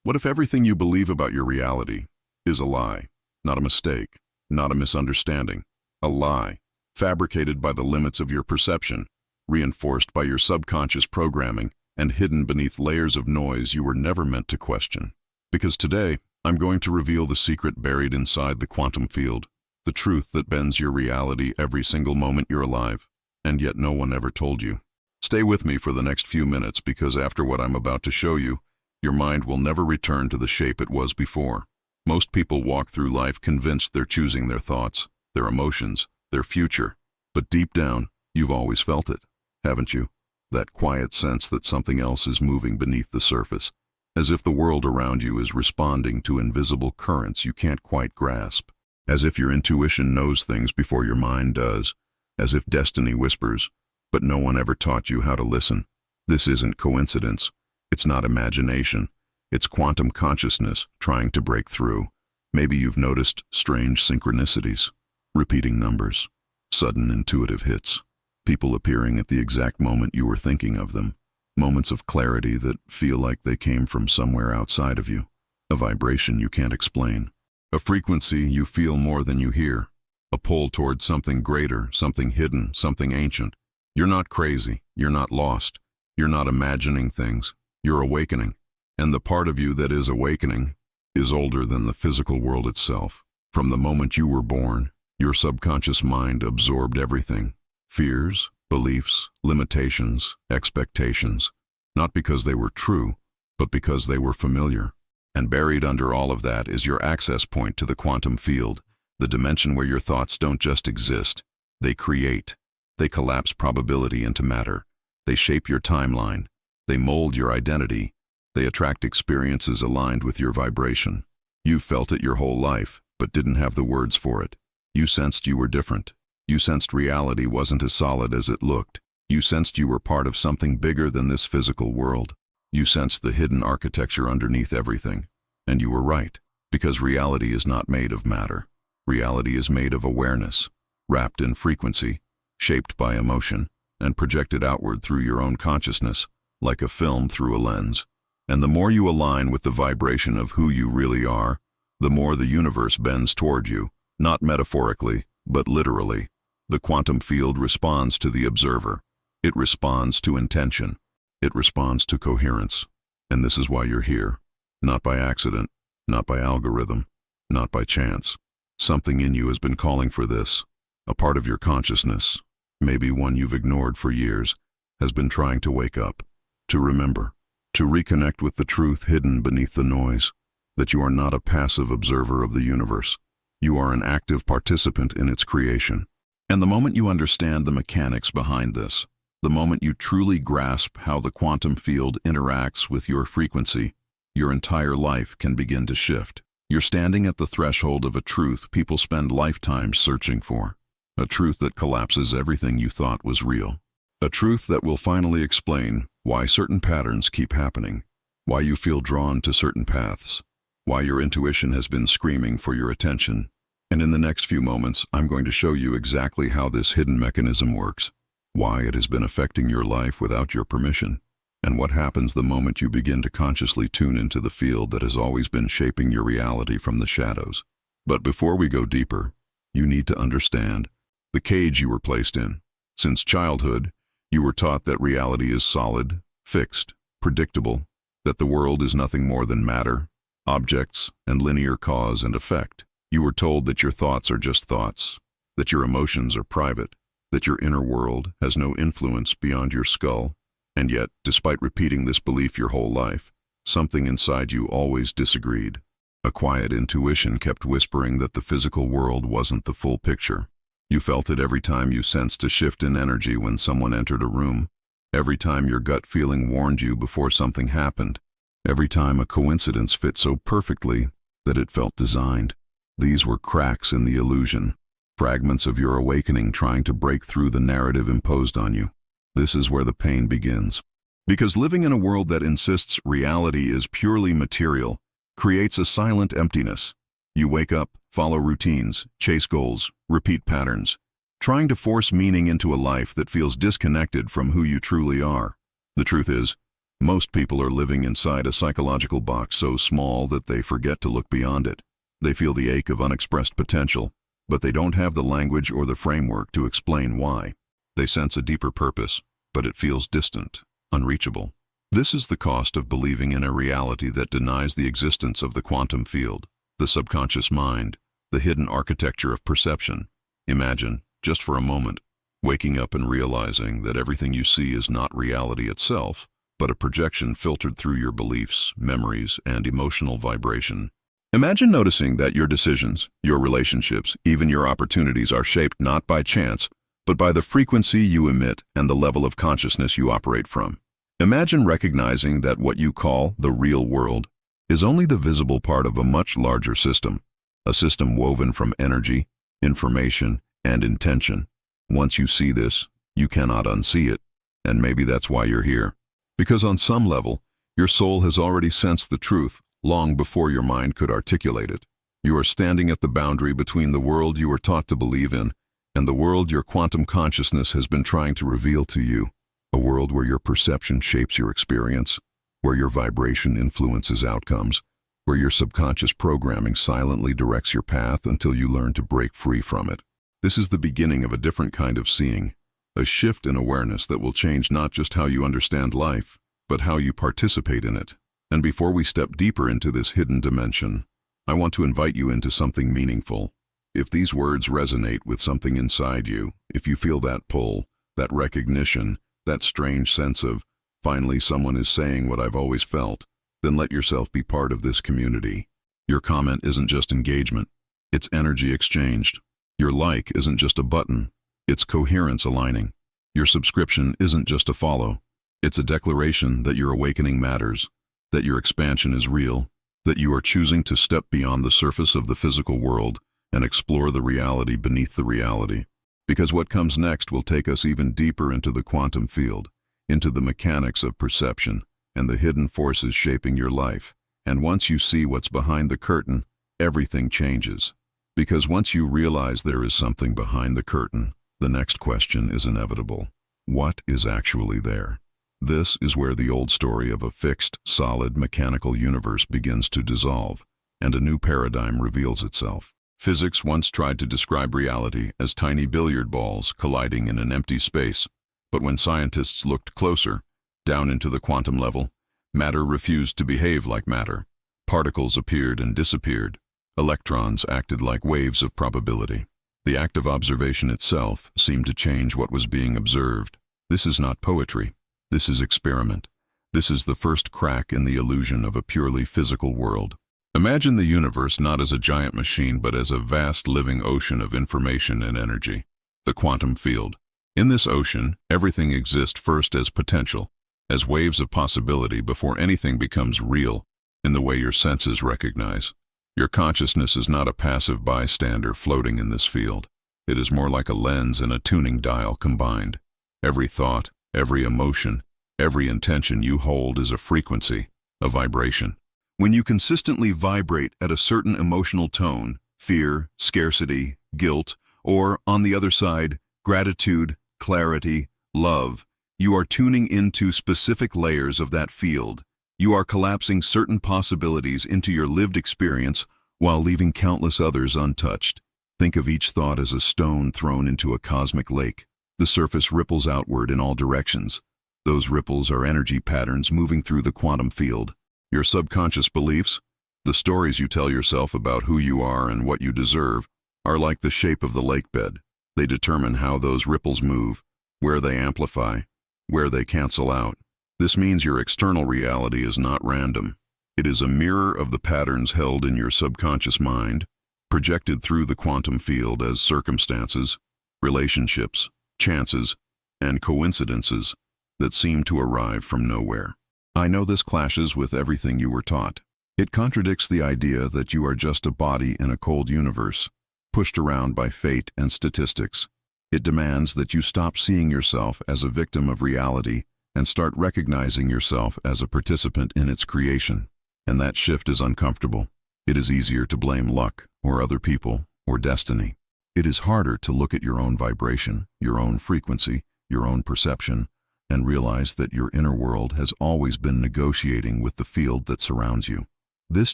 What if everything you believe about your reality is a lie, not a mistake, not a misunderstanding, a lie, fabricated by the limits of your perception, reinforced by your subconscious programming, and hidden beneath layers of noise you were never meant to question? Because today, I'm going to reveal the secret buried inside the quantum field, the truth that bends your reality every single moment you're alive, and yet no one ever told you. Stay with me for the next few minutes because after what I'm about to show you, your mind will never return to the shape it was before. Most people walk through life convinced they're choosing their thoughts, their emotions, their future. But deep down, you've always felt it, haven't you? That quiet sense that something else is moving beneath the surface, as if the world around you is responding to invisible currents you can't quite grasp, as if your intuition knows things before your mind does, as if destiny whispers, but no one ever taught you how to listen. This isn't coincidence. It's not imagination. It's quantum consciousness trying to break through. Maybe you've noticed strange synchronicities, repeating numbers, sudden intuitive hits, people appearing at the exact moment you were thinking of them, moments of clarity that feel like they came from somewhere outside of you, a vibration you can't explain, a frequency you feel more than you hear, a pull towards something greater, something hidden, something ancient. You're not crazy, you're not lost, you're not imagining things. You're awakening, and the part of you that is awakening is older than the physical world itself. From the moment you were born, your subconscious mind absorbed everything: fears, beliefs, limitations, expectations, not because they were true, but because they were familiar. And buried under all of that is your access point to the quantum field, the dimension where your thoughts don't just exist, they create. They collapse probability into matter. They shape your timeline. They mold your identity. They attract experiences aligned with your vibration. You've felt it your whole life, but didn't have the words for it. You sensed you were different. You sensed reality wasn't as solid as it looked. You sensed you were part of something bigger than this physical world. You sensed the hidden architecture underneath everything. And you were right, because reality is not made of matter. Reality is made of awareness, wrapped in frequency, shaped by emotion, and projected outward through your own consciousness, like a film through a lens. And the more you align with the vibration of who you really are, the more the universe bends toward you, not metaphorically, but literally. The quantum field responds to the observer. It responds to intention. It responds to coherence. And this is why you're here. Not by accident, not by algorithm, not by chance. Something in you has been calling for this. A part of your consciousness, maybe one you've ignored for years, has been trying to wake up. To remember, to reconnect with the truth hidden beneath the noise, that you are not a passive observer of the universe. You are an active participant in its creation. And the moment you understand the mechanics behind this, the moment you truly grasp how the quantum field interacts with your frequency, your entire life can begin to shift. You're standing at the threshold of a truth people spend lifetimes searching for, a truth that collapses everything you thought was real. A truth that will finally explain why certain patterns keep happening, why you feel drawn to certain paths, why your intuition has been screaming for your attention. And in the next few moments, I'm going to show you exactly how this hidden mechanism works, why it has been affecting your life without your permission, and what happens the moment you begin to consciously tune into the field that has always been shaping your reality from the shadows. But before we go deeper, you need to understand the cage you were placed in. Since childhood, you were taught that reality is solid, fixed, predictable, that the world is nothing more than matter, objects, and linear cause and effect. You were told that your thoughts are just thoughts, that your emotions are private, that your inner world has no influence beyond your skull. And yet, despite repeating this belief your whole life, something inside you always disagreed. A quiet intuition kept whispering that the physical world wasn't the full picture. You felt it every time you sensed a shift in energy when someone entered a room, every time your gut feeling warned you before something happened, every time a coincidence fit so perfectly that it felt designed. These were cracks in the illusion, fragments of your awakening trying to break through the narrative imposed on you. This is where the pain begins. Because living in a world that insists reality is purely material creates a silent emptiness. You wake up, follow routines, chase goals, repeat patterns, trying to force meaning into a life that feels disconnected from who you truly are. The truth is, Most people are living inside a psychological box so small that they forget to look beyond it. They feel the ache of unexpressed potential, but they don't have the language or the framework to explain why. They sense a deeper purpose, but it feels distant, unreachable. This is the cost of believing in a reality that denies the existence of the quantum field, the subconscious mind, the hidden architecture of perception. Imagine, just for a moment, waking up and realizing that everything you see is not reality itself, but a projection filtered through your beliefs, memories, and emotional vibration. Imagine noticing that your decisions, your relationships, even your opportunities are shaped not by chance, but by the frequency you emit and the level of consciousness you operate from. Imagine recognizing that what you call the real world is only the visible part of a much larger system, a system woven from energy, information, and intention. Once you see this, you cannot unsee it, and maybe that's why you're here. Because on some level, your soul has already sensed the truth long before your mind could articulate it. You are standing at the boundary between the world you were taught to believe in and the world your quantum consciousness has been trying to reveal to you. A world where your perception shapes your experience, where your vibration influences outcomes, where your subconscious programming silently directs your path until you learn to break free from it. This is the beginning of a different kind of seeing, a shift in awareness that will change not just how you understand life, but how you participate in it. And before we step deeper into this hidden dimension, I want to invite you into something meaningful. If these words resonate with something inside you, if you feel that pull, that recognition, that strange sense of, finally someone is saying what I've always felt, then let yourself be part of this community. Your comment isn't just engagement, it's energy exchanged. Your like isn't just a button, it's coherence aligning. Your subscription isn't just a follow, it's a declaration that your awakening matters, that your expansion is real, that you are choosing to step beyond the surface of the physical world and explore the reality beneath the reality. Because what comes next will take us even deeper into the quantum field, into the mechanics of perception and the hidden forces shaping your life. And once you see what's behind the curtain, everything changes. Because once you realize there is something behind the curtain, the next question is inevitable. What is actually there? This is where the old story of a fixed, solid, mechanical universe begins to dissolve, and a new paradigm reveals itself. Physics once tried to describe reality as tiny billiard balls colliding in an empty space, but when scientists looked closer, down into the quantum level, matter refused to behave like matter. Particles appeared and disappeared. Electrons acted like waves of probability. The act of observation itself seemed to change what was being observed. This is not poetry. This is experiment. This is the first crack in the illusion of a purely physical world. Imagine the universe not as a giant machine but as a vast living ocean of information and energy, the quantum field. In this ocean, everything exists first as potential, as waves of possibility before anything becomes real in the way your senses recognize. Your consciousness is not a passive bystander floating in this field. It is more like a lens and a tuning dial combined. Every thought, every emotion, every intention you hold is a frequency, a vibration. When you consistently vibrate at a certain emotional tone, fear, scarcity, guilt, or, on the other side, gratitude, clarity, love, you are tuning into specific layers of that field. You are collapsing certain possibilities into your lived experience while leaving countless others untouched. Think of each thought as a stone thrown into a cosmic lake. The surface ripples outward in all directions. Those ripples are energy patterns moving through the quantum field. Your subconscious beliefs, the stories you tell yourself about who you are and what you deserve, are like the shape of the lake bed. They determine how those ripples move, where they amplify, where they cancel out. This means your external reality is not random. It is a mirror of the patterns held in your subconscious mind, projected through the quantum field as circumstances, relationships, chances, and coincidences that seem to arrive from nowhere. I know this clashes with everything you were taught. It contradicts the idea that you are just a body in a cold universe, pushed around by fate and statistics. It demands that you stop seeing yourself as a victim of reality and start recognizing yourself as a participant in its creation. And that shift is uncomfortable. It is easier to blame luck, or other people, or destiny. It is harder to look at your own vibration, your own frequency, your own perception, and realize that your inner world has always been negotiating with the field that surrounds you. This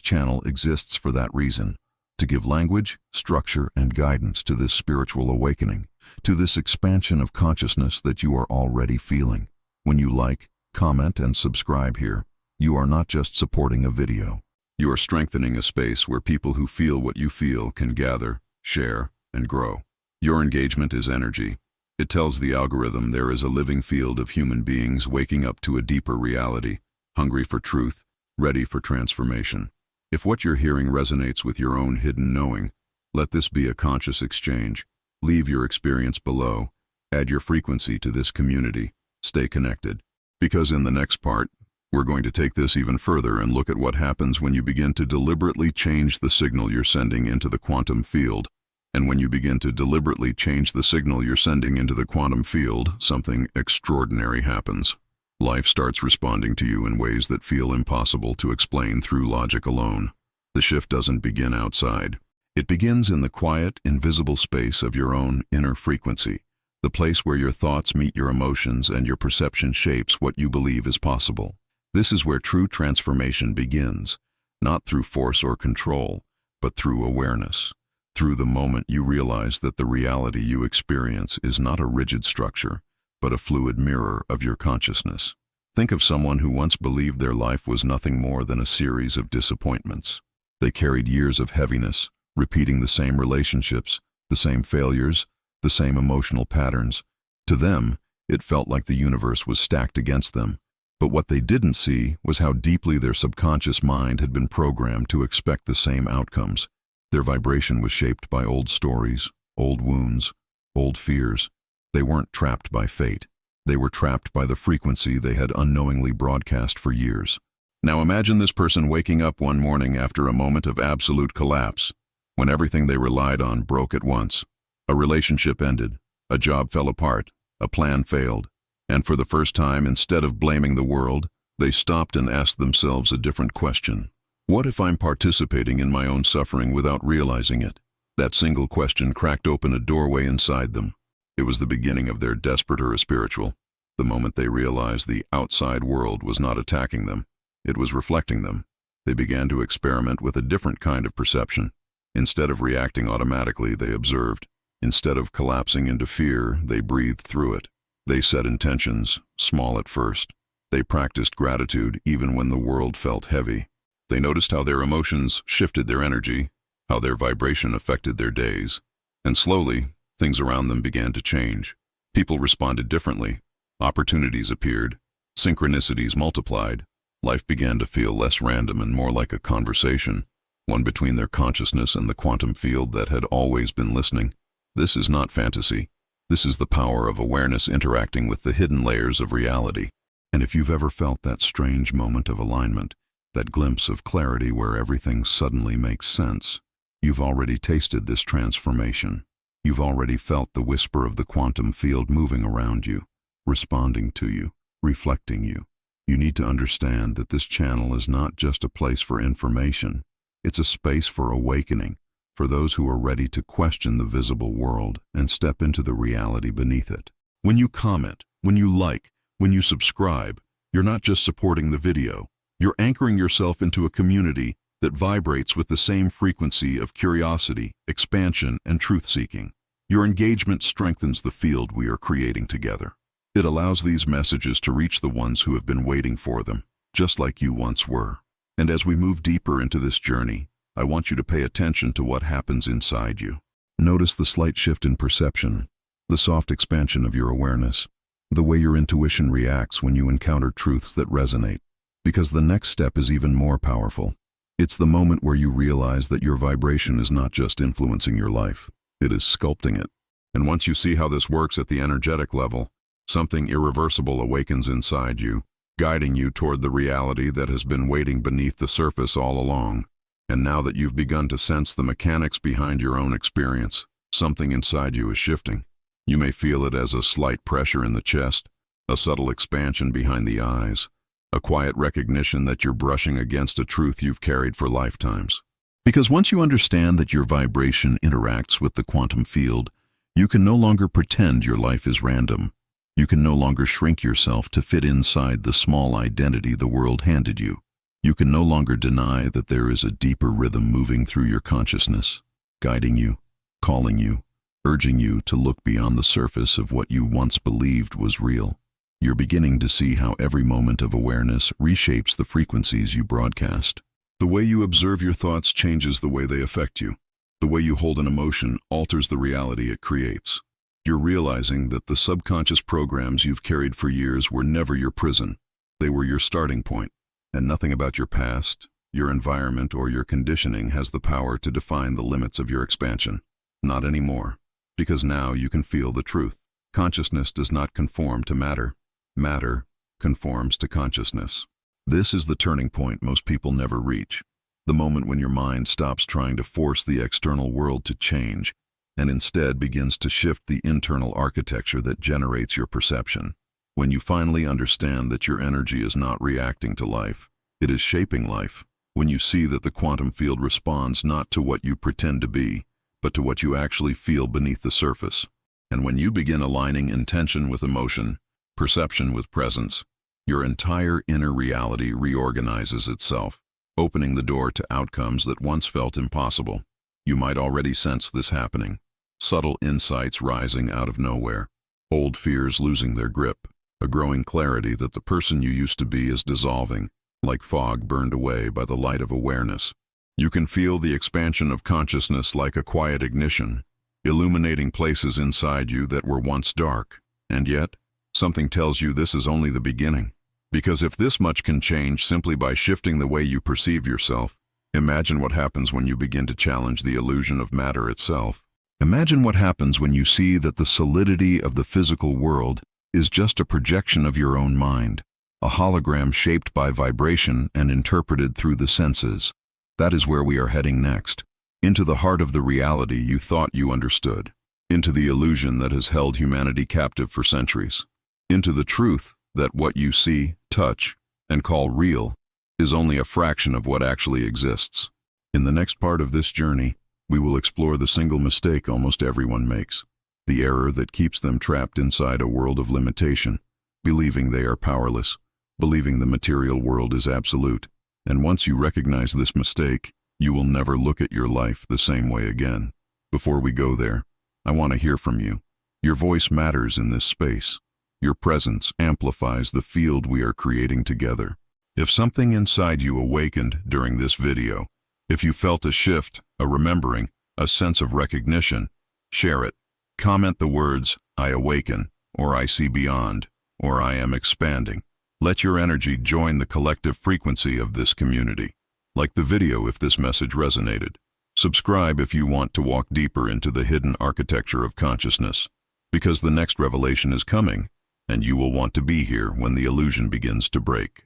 channel exists for that reason, to give language, structure, and guidance to this spiritual awakening, to this expansion of consciousness that you are already feeling. When you like, comment, and subscribe here, you are not just supporting a video. You are strengthening a space where people who feel what you feel can gather, share, and grow. Your engagement is energy. It tells the algorithm there is a living field of human beings waking up to a deeper reality, hungry for truth, ready for transformation. If what you're hearing resonates with your own hidden knowing, let this be a conscious exchange. Leave your experience below. Add your frequency to this community. Stay connected. Because in the next part, we're going to take this even further and look at what happens when you begin to deliberately change the signal you're sending into the quantum field. And when you begin to deliberately change the signal you're sending into the quantum field, something extraordinary happens. Life starts responding to you in ways that feel impossible to explain through logic alone. The shift doesn't begin outside. It begins in the quiet, invisible space of your own inner frequency, the place where your thoughts meet your emotions and your perception shapes what you believe is possible. This is where true transformation begins, not through force or control, but through awareness. Through the moment you realize that the reality you experience is not a rigid structure, but a fluid mirror of your consciousness. Think of someone who once believed their life was nothing more than a series of disappointments. They carried years of heaviness, repeating the same relationships, the same failures, the same emotional patterns. To them, it felt like the universe was stacked against them. But what they didn't see was how deeply their subconscious mind had been programmed to expect the same outcomes. Their vibration was shaped by old stories, old wounds, old fears. They weren't trapped by fate. They were trapped by the frequency they had unknowingly broadcast for years. Now imagine this person waking up one morning after a moment of absolute collapse, when everything they relied on broke at once. A relationship ended, a job fell apart, a plan failed, and for the first time, instead of blaming the world, they stopped and asked themselves a different question. What if I'm participating in my own suffering without realizing it? That single question cracked open a doorway inside them. It was the beginning of their desperate or spiritual. The moment they realized the outside world was not attacking them, it was reflecting them. They began to experiment with a different kind of perception. Instead of reacting automatically, they observed. Instead of collapsing into fear, they breathed through it. They set intentions, small at first. They practiced gratitude even when the world felt heavy. They noticed how their emotions shifted their energy, how their vibration affected their days. And slowly, things around them began to change. People responded differently. Opportunities appeared. Synchronicities multiplied. Life began to feel less random and more like a conversation, one between their consciousness and the quantum field that had always been listening. This is not fantasy. This is the power of awareness interacting with the hidden layers of reality. And if you've ever felt that strange moment of alignment, that glimpse of clarity where everything suddenly makes sense, you've already tasted this transformation. You've already felt the whisper of the quantum field moving around you, responding to you, reflecting you. You need to understand that this channel is not just a place for information. It's a space for awakening, for those who are ready to question the visible world and step into the reality beneath it. When you comment, when you like, when you subscribe, you're not just supporting the video. You're anchoring yourself into a community that vibrates with the same frequency of curiosity, expansion, and truth-seeking. Your engagement strengthens the field we are creating together. It allows these messages to reach the ones who have been waiting for them, just like you once were. And as we move deeper into this journey, I want you to pay attention to what happens inside you. Notice the slight shift in perception, the soft expansion of your awareness, the way your intuition reacts when you encounter truths that resonate. Because the next step is even more powerful. It's the moment where you realize that your vibration is not just influencing your life, it is sculpting it. And once you see how this works at the energetic level, something irreversible awakens inside you, guiding you toward the reality that has been waiting beneath the surface all along. And now that you've begun to sense the mechanics behind your own experience, something inside you is shifting. You may feel it as a slight pressure in the chest, a subtle expansion behind the eyes, a quiet recognition that you're brushing against a truth you've carried for lifetimes. Because once you understand that your vibration interacts with the quantum field, you can no longer pretend your life is random. You can no longer shrink yourself to fit inside the small identity the world handed you. You can no longer deny that there is a deeper rhythm moving through your consciousness, guiding you, calling you, urging you to look beyond the surface of what you once believed was real. You're beginning to see how every moment of awareness reshapes the frequencies you broadcast. The way you observe your thoughts changes the way they affect you. The way you hold an emotion alters the reality it creates. You're realizing that the subconscious programs you've carried for years were never your prison. They were your starting point. And nothing about your past, your environment, or your conditioning has the power to define the limits of your expansion. Not anymore. Because now you can feel the truth. Consciousness does not conform to matter. Matter conforms to consciousness. This is the turning point most people never reach. The moment when your mind stops trying to force the external world to change and instead begins to shift the internal architecture that generates your perception. When you finally understand that your energy is not reacting to life, it is shaping life. When you see that the quantum field responds not to what you pretend to be, but to what you actually feel beneath the surface. And when you begin aligning intention with emotion, perception with presence, your entire inner reality reorganizes itself, opening the door to outcomes that once felt impossible. You might already sense this happening. Subtle insights rising out of nowhere, old fears losing their grip, a growing clarity that the person you used to be is dissolving, like fog burned away by the light of awareness. You can feel the expansion of consciousness like a quiet ignition, illuminating places inside you that were once dark. And yet, something tells you this is only the beginning. Because if this much can change simply by shifting the way you perceive yourself, imagine what happens when you begin to challenge the illusion of matter itself. Imagine what happens when you see that the solidity of the physical world is just a projection of your own mind, a hologram shaped by vibration and interpreted through the senses. That is where we are heading next, into the heart of the reality you thought you understood, into the illusion that has held humanity captive for centuries, into the truth that what you see, touch, and call real is only a fraction of what actually exists. In the next part of this journey, we will explore the single mistake almost everyone makes, the error that keeps them trapped inside a world of limitation, believing they are powerless, believing the material world is absolute. And once you recognize this mistake, you will never look at your life the same way again. Before we go there, I want to hear from you. Your voice matters in this space. Your presence amplifies the field we are creating together. If something inside you awakened during this video, if you felt a shift, a remembering, a sense of recognition, share it. Comment the words, "I awaken," or "I see beyond," or "I am expanding." Let your energy join the collective frequency of this community. Like the video if this message resonated. Subscribe if you want to walk deeper into the hidden architecture of consciousness. Because the next revelation is coming, and you will want to be here when the illusion begins to break.